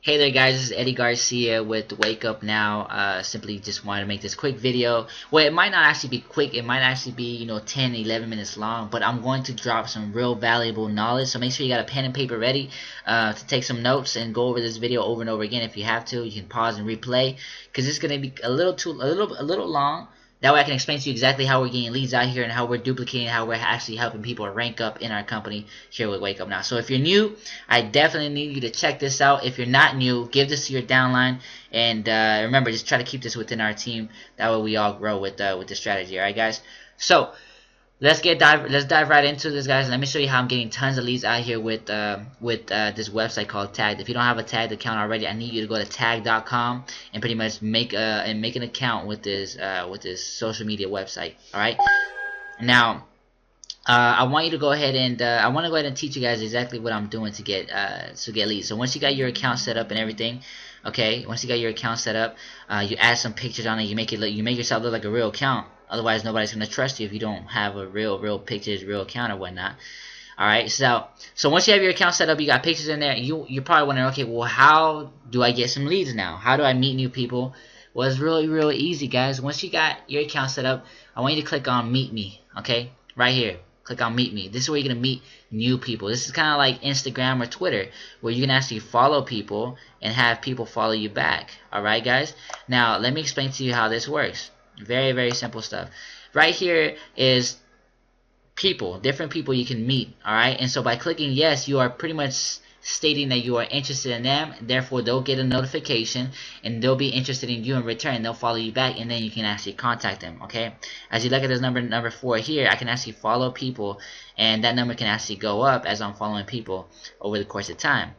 Hey there guys, this is Eddie Garcia with Wake Up Now. Simply just wanted to make this quick video. Well, it might not actually be quick. It might actually be, 10, 11 minutes long, but I'm going to drop some real valuable knowledge. So make sure you got a pen and paper ready to take some notes and go over this video over and over again. If you have to, you can pause and replay because it's going to be a little long. That way I can explain to you exactly how we're getting leads out here and how we're duplicating, how we're actually helping people rank up in our company here with Wake Up Now. So if you're new, I definitely need you to check this out. If you're not new, give this to your downline. And remember, just try to keep this within our team. That way we all grow with the strategy. All right, guys? So let's dive right into this, guys. Let me show you how I'm getting tons of leads out here with this website called Tagged. If you don't have a Tagged account already, I need you to go to tagged.com and pretty much make an account with this social media website. All right. Now, I want you to go ahead and I want to go ahead and teach you guys exactly what I'm doing to get leads. So once you got your account set up and everything, okay, once you got your account set up, you add some pictures on it. You make yourself look like a real account. Otherwise, nobody's gonna trust you if you don't have a real pictures, real account or whatnot. All right, so once you have your account set up, you got pictures in there. You're probably wondering, okay, well, how do I get some leads now? How do I meet new people? Well, it's really easy, guys. Once you got your account set up, I want you to click on Meet Me. Okay, right here. Click on Meet Me. This is where you're going to meet new people. This is kind of like Instagram or Twitter, where you can actually follow people and have people follow you back. Alright, guys? Now, let me explain to you how this works. Very simple stuff. Right here is people, different people you can meet. Alright? And so by clicking yes, you are pretty much stating that you are interested in them. Therefore, they'll get a notification and they'll be interested in you in return. They'll follow you back, and then you can actually contact them. Okay, as you look at this number 4 here, I can actually follow people, and that number can actually go up as I'm following people over the course of time.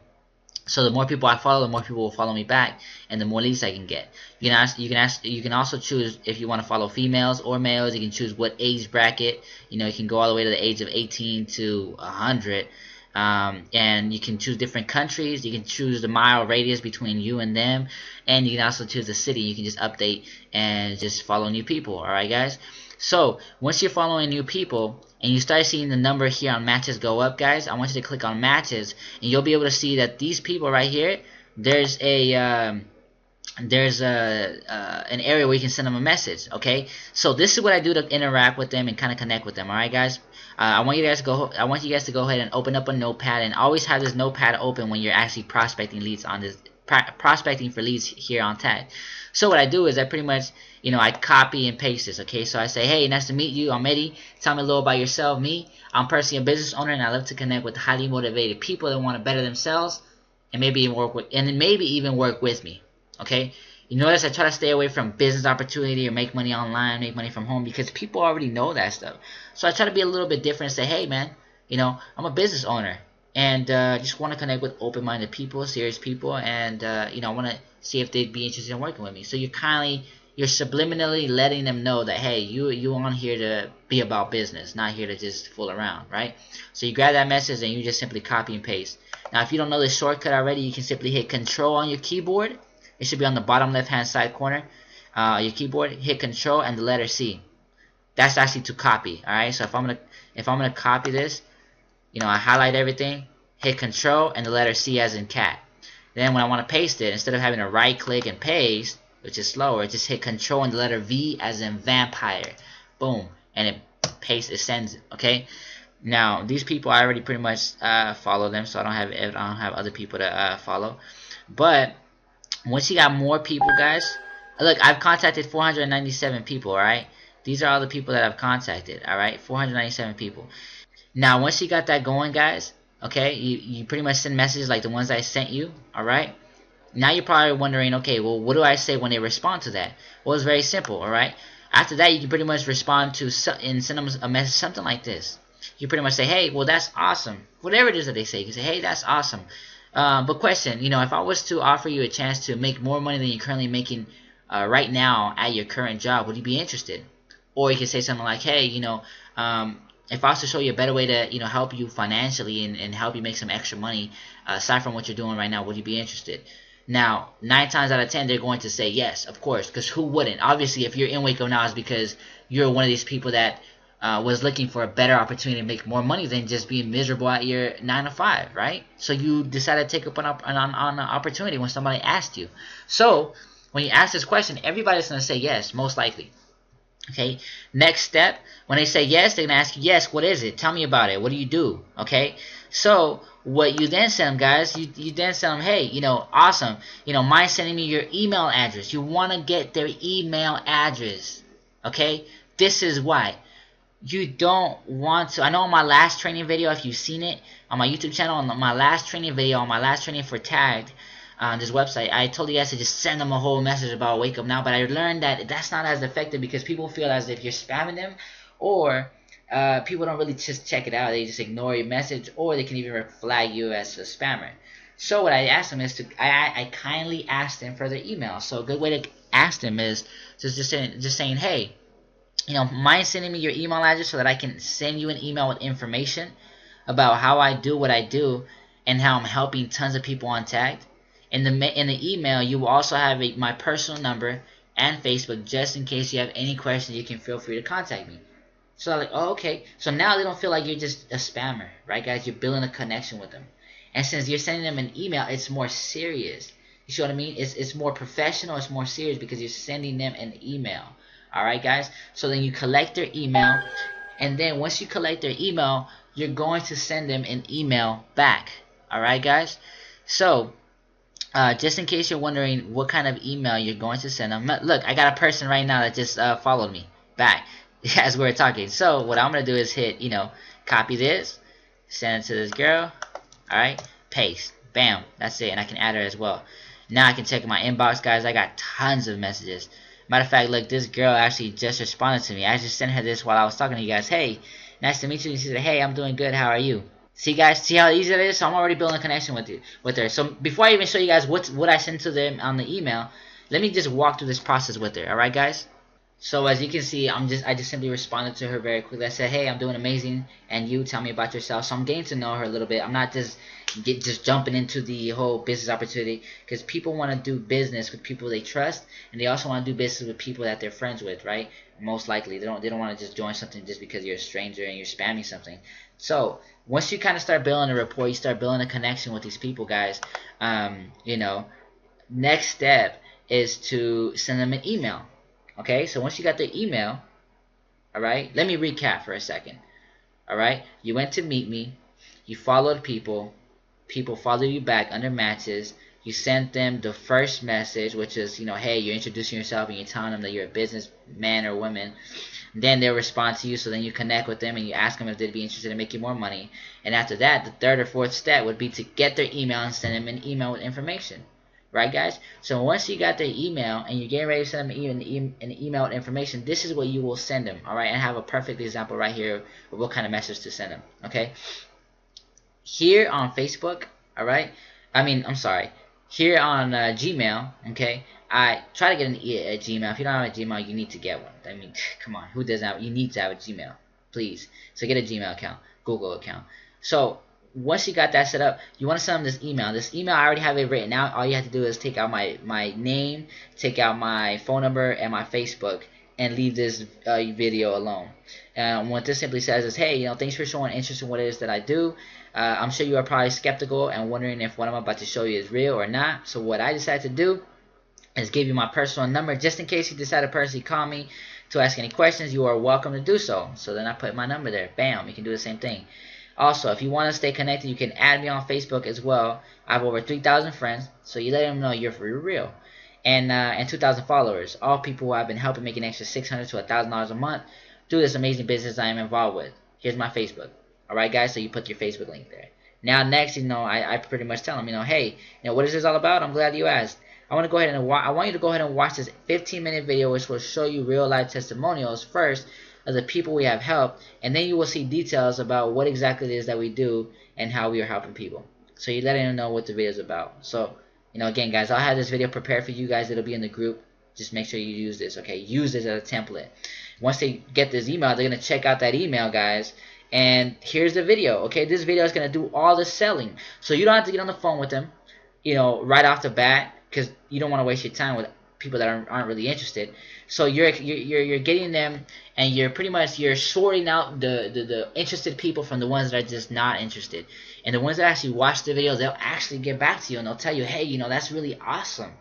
So the more people I follow, the more people will follow me back, and the more leads I can get. You can also choose if you want to follow females or males. You can choose what age bracket. You can go all the way to the age of 18 to 100. And you can choose different countries. You can choose the mile radius between you and them, and you can also choose the city. You can just update and just follow new people. Alright, guys? So once you're following new people and you start seeing the number here on matches go up, guys, I want you to click on matches, and you'll be able to see that these people right here, there's an area where you can send them a message. Okay, so this is what I do to interact with them and kind of connect with them. All right, guys. I want you guys to go ahead and open up a notepad, and always have this notepad open when you're actually prospecting leads on this prospecting for leads here on Tag. So what I do is I pretty much I copy and paste this. Okay, so I say, hey, nice to meet you. I'm Eddie. Tell me a little about yourself. Me, I'm personally a business owner, and I love to connect with highly motivated people that want to better themselves and maybe even work with me. Okay. You notice I try to stay away from business opportunity or make money online, make money from home, because people already know that stuff. So I try to be a little bit different and say, hey, man, I'm a business owner, and just want to connect with open-minded people, serious people, and I want to see if they'd be interested in working with me. So you're subliminally letting them know that, hey, you on here to be about business, not here to just fool around, right? So you grab that message and you just simply copy and paste. Now, if you don't know this shortcut already, you can simply hit Control on your keyboard. It should be on the bottom left-hand side corner. Your keyboard, hit Control and the letter C. That's actually to copy. All right. So if I'm gonna copy this, I highlight everything, hit Control and the letter C as in cat. Then when I want to paste it, instead of having to right-click and paste, which is slower, just hit Control and the letter V as in vampire. Boom, and it sends it. Okay. Now these people I already pretty much follow them, so I don't have other people to follow, but once you got more people, guys, look, I've contacted 497 people, alright? These are all the people that I've contacted, alright? 497 people. Now, once you got that going, guys, okay, you pretty much send messages like the ones I sent you, alright? Now you're probably wondering, okay, well, what do I say when they respond to that? Well, it's very simple, alright? After that, you can pretty much respond to and send them a message, something like this. You pretty much say, hey, well, that's awesome. Whatever it is that they say, you can say, hey, that's awesome. But question, if I was to offer you a chance to make more money than you're currently making right now at your current job, would you be interested? Or you could say something like, hey, if I was to show you a better way to, help you financially and help you make some extra money aside from what you're doing right now, would you be interested? Now, 9 times out of 10, they're going to say yes, of course, because who wouldn't? Obviously, if you're in Wake Up Now, it's because you're one of these people that was looking for a better opportunity to make more money than just being miserable at your 9 to 5, right? So you decided to take up an opportunity when somebody asked you. So when you ask this question, everybody's going to say yes, most likely. Okay, next step, when they say yes, they're going to ask you, yes, what is it? Tell me about it. What do you do? Okay, so what you then send them, guys, you then send them, hey, awesome, mind sending me your email address. You want to get their email address. Okay, this is why. You don't want to. I know on my last training video, if you've seen it on my YouTube channel, on my last training video, on my last training for Tagged on this website, I told you guys to just send them a whole message about Wake Up Now, but I learned that that's not as effective because people feel as if you're spamming them, or people don't really just check it out. They just ignore your message, or they can even flag you as a spammer. So what I asked them is I kindly asked them for their email. So a good way to ask them is just saying, hey, mind sending me your email address so that I can send you an email with information about how I do what I do and how I'm helping tons of people on Tagged. In the email, you will also have my personal number and Facebook, just in case you have any questions. You can feel free to contact me. So I'm like, oh, okay. So now they don't feel like you're just a spammer, right, guys? You're building a connection with them. And since you're sending them an email, it's more serious. You see what I mean? It's more professional. It's more serious because you're sending them an email. Alright, guys? So then you collect their email, and then once you collect their email, you're going to send them an email back. Alright, guys? So just in case you're wondering what kind of email you're going to send them, look, I got a person right now that just followed me back as we're talking. So what I'm going to do is hit, copy this, send it to this girl, alright, paste, bam, that's it, and I can add her as well. Now I can check my inbox, guys. I got tons of messages. Matter of fact, look, this girl actually just responded to me. I just sent her this while I was talking to you guys. Hey, nice to meet you. And she said, hey, I'm doing good. How are you? See, guys, see how easy it is? So I'm already building a connection with her. So before I even show you guys what I sent to them on the email, let me just walk through this process with her. All right, guys? So as you can see, I just simply responded to her very quickly. I said, hey, I'm doing amazing, and you tell me about yourself. So I'm getting to know her a little bit. I'm not just jumping into the whole business opportunity, because people want to do business with people they trust, and they also want to do business with people that they're friends with, right? Most likely, they don't want to just join something just because you're a stranger and you're spamming something. So once you kind of start building a rapport, you start building a connection with these people, guys. Next step is to send them an email. Okay, so once you got the email, alright, let me recap for a second. Alright, you went to meet me, you followed people followed you back under matches, you sent them the first message, which is, hey, you're introducing yourself and you're telling them that you're a businessman or woman. Then they'll respond to you, so then you connect with them and you ask them if they'd be interested in making more money. And after that, the third or fourth step would be to get their email and send them an email with information. Right, guys? So once you got their email and you're getting ready to send them an email with information, this is what you will send them, all right? And I have a perfect example right here of what kind of message to send them, okay? Here on Facebook, all right? Here on Gmail, okay? I try to get a Gmail. If you don't have a Gmail, you need to get one. I mean, come on, who doesn't have? You need to have a Gmail, please. So get a Gmail account, Google account. So once you got that set up, you want to send them this email. This email, I already have it written out. All you have to do is take out my name, take out my phone number, and my Facebook, and leave this video alone. And what this simply says is, hey, thanks for showing interest in what it is that I do. I'm sure you are probably skeptical and wondering if what I'm about to show you is real or not. So what I decided to do is give you my personal number, just in case you decide to personally call me to ask any questions. You are welcome to do so. So then I put my number there. Bam, you can do the same thing. Also, if you want to stay connected, you can add me on Facebook as well. I have over 3,000 friends, so you let them know you're for real. And 2,000 followers, all people who have been helping make an extra $600 to $1,000 a month through this amazing business I am involved with. Here's my Facebook. Alright, guys, so you put your Facebook link there. Now, next, I pretty much tell them, hey, what is this all about? I'm glad you asked. I want you to go ahead and watch this 15-minute video, which will show you real-life testimonials first of the people we have helped, and then you will see details about what exactly it is that we do and how we are helping people. So you let them know what the video is about. So, again, guys, I'll have this video prepared for you guys. It'll be in the group. Just make sure you use this, okay? Use this as a template. Once they get this email, they're going to check out that email, guys. And here's the video, okay? This video is going to do all the selling. So you don't have to get on the phone with them, right off the bat, because you don't want to waste your time with people that aren't really interested. So you're getting them, and you're sorting out the interested people from the ones that are just not interested. And the ones that actually watch the videos, they'll actually get back to you and they'll tell you, hey, that's really awesome.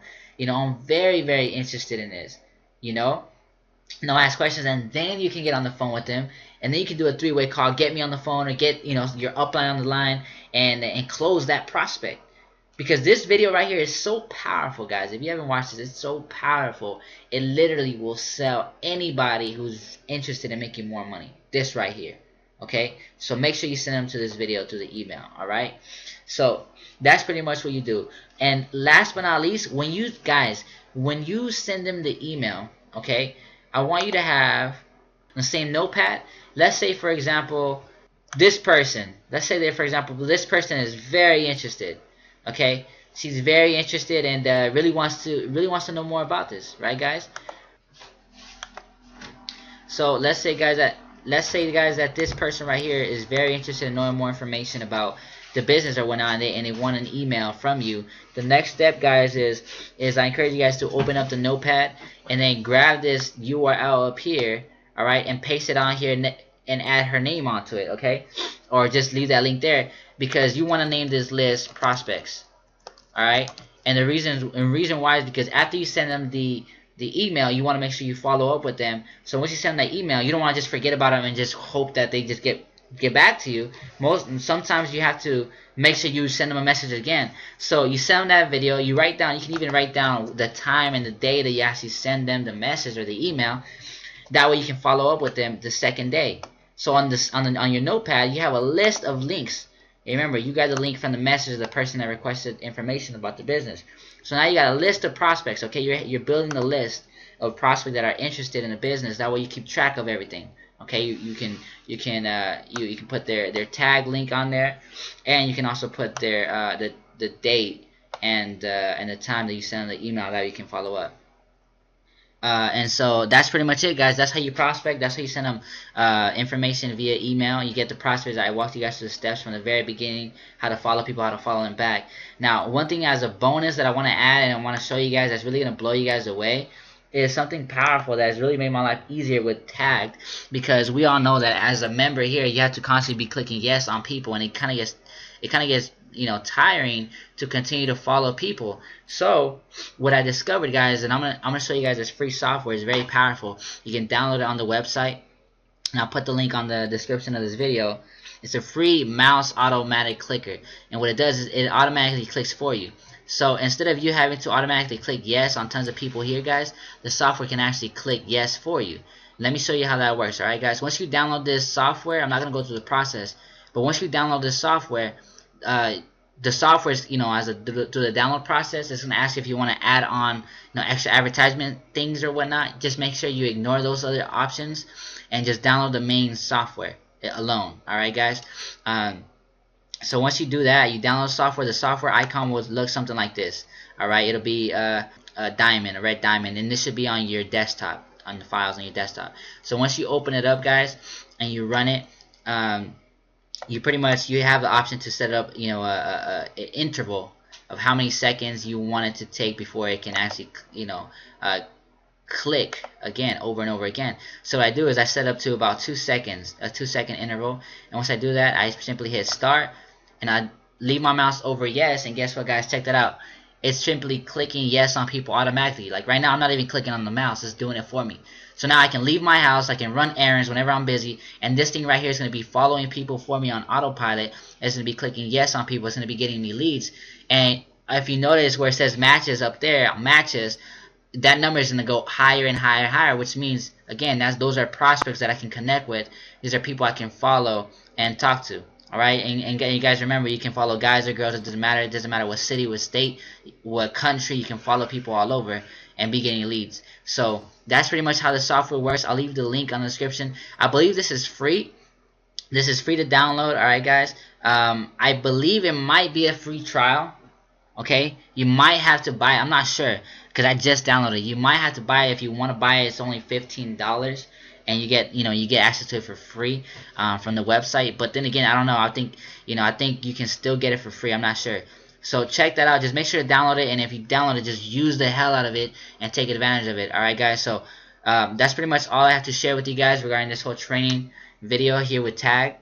I'm very, very interested in this. And they'll ask questions, and then you can get on the phone with them, and then you can do a three-way call, get me on the phone, or get your upline on the line, and close that prospect. Because this video right here is so powerful, guys. If you haven't watched this, it's so powerful. It literally will sell anybody who's interested in making more money. This right here. Okay? So make sure you send them to this video through the email. Alright? So that's pretty much what you do. And last but not least, when you send them the email, okay, I want you to have the same notepad. Let's say, for example, this person. Let's say that, for example, this person is very interested. Okay, she's very interested and really wants to know more about this, right, guys? So let's say, guys, that this person right here is very interested in knowing more information about the business or whatnot, and they want an email from you. The next step, guys, is I encourage you guys to open up the notepad and then grab this URL up here, all right, and paste it on here and add her name onto it, okay? Or just leave that link there, because you want to name this list prospects, all right? And the reason why is because after you send them the email, you want to make sure you follow up with them. So once you send that email, you don't want to just forget about them and just hope that they just get back to you. Sometimes you have to make sure you send them a message again. So you send them that video, you can even write down the time and the day that you actually send them the message or the email. That way you can follow up with them the second day. So on your notepad, you have a list of links. Remember, you got the link from the message of the person that requested information about the business. So now you got a list of prospects. Okay, you're building a list of prospects that are interested in the business. That way you keep track of everything. Okay, you can put their tag link on there, and you can also put their the date and the time that you send the email. That you can follow up. And so that's pretty much it, guys. That's how you prospect. That's how you send them information via email. You get the prospects. I walked you guys through the steps from the very beginning, how to follow people, how to follow them back. Now, one thing as a bonus that I want to add and I want to show you guys that's really going to blow you guys away is something powerful that has really made my life easier with Tagged, because we all know that as a member here, you have to constantly be clicking yes on people, and it kind of gets tiring to continue to follow people. So what I discovered, guys, and I'm gonna show you guys this free software. It's very powerful. You can download it on the website, and I'll put the link on the description of this video. It's a free mouse automatic clicker, and what it does is it automatically clicks for you. So instead of you having to automatically click yes on tons of people here, guys, the software can actually click yes for you. Let me show you how that works. Alright, guys, once you download this software, I'm not going to go through the process, but once you download this software, the software is, through the download process, it's going to ask you if you want to add on extra advertisement things or whatnot. Just make sure you ignore those other options and just download the main software alone. Alright, guys. So once you do that, you download software. The software icon will look something like this. Alright, it'll be a diamond, a red diamond, and this should be on your desktop, on the files on your desktop. So once you open it up, guys, and you run it, you have the option to set up an interval of how many seconds you want it to take before it can actually click again over and over again. So what I do is I set up to about 2 seconds, a 2-second interval, and once I do that, I simply hit start and I leave my mouse over yes, and guess what, guys? Check that out. It's simply clicking yes on people automatically. Like right now, I'm not even clicking on the mouse. It's doing it for me. So now I can leave my house, I can run errands whenever I'm busy, and this thing right here is going to be following people for me on autopilot. It's going to be clicking yes on people. It's going to be getting me leads. And if you notice where it says matches up there, matches, that number is going to go higher and higher and higher, which means, again, those are prospects that I can connect with. These are people I can follow and talk to. Alright, and you guys remember, you can follow guys or girls. It doesn't matter. It doesn't matter what city, what state, what country. You can follow people all over and be getting leads. So that's pretty much how the software works. I'll leave the link on the description. I believe this is free. This is free to download. Alright, guys. I believe it might be a free trial. Okay, you might have to buy it. I'm not sure because I just downloaded it. You might have to buy it. If you want to buy it, it's only $15. And you get access to it for free from the website. But then again, I don't know. I think you can still get it for free. I'm not sure. So check that out. Just make sure to download it, and if you download it, just use the hell out of it and take advantage of it. Alright guys, so that's pretty much all I have to share with you guys regarding this whole training video here with Tag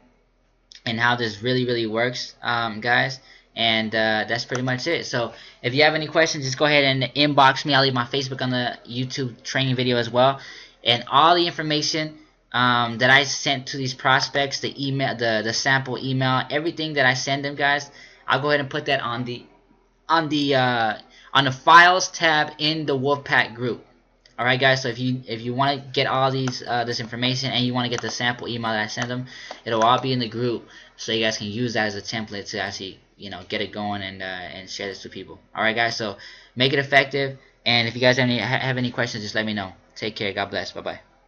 and how this really works, guys. And that's pretty much it. So if you have any questions, just go ahead and inbox me. I'll leave my Facebook on the YouTube training video as well. And all the information that I sent to these prospects, the email, the sample email, everything that I send them, guys, I'll go ahead and put that on the files tab in the Wolfpack group. Alright guys, so if you want to get all these this information and you want to get the sample email that I send them, it'll all be in the group, so you guys can use that as a template to actually, you know, get it going and share this with people. Alright guys, so make it effective, and if you guys have any questions, just let me know. Take care. God bless. Bye bye.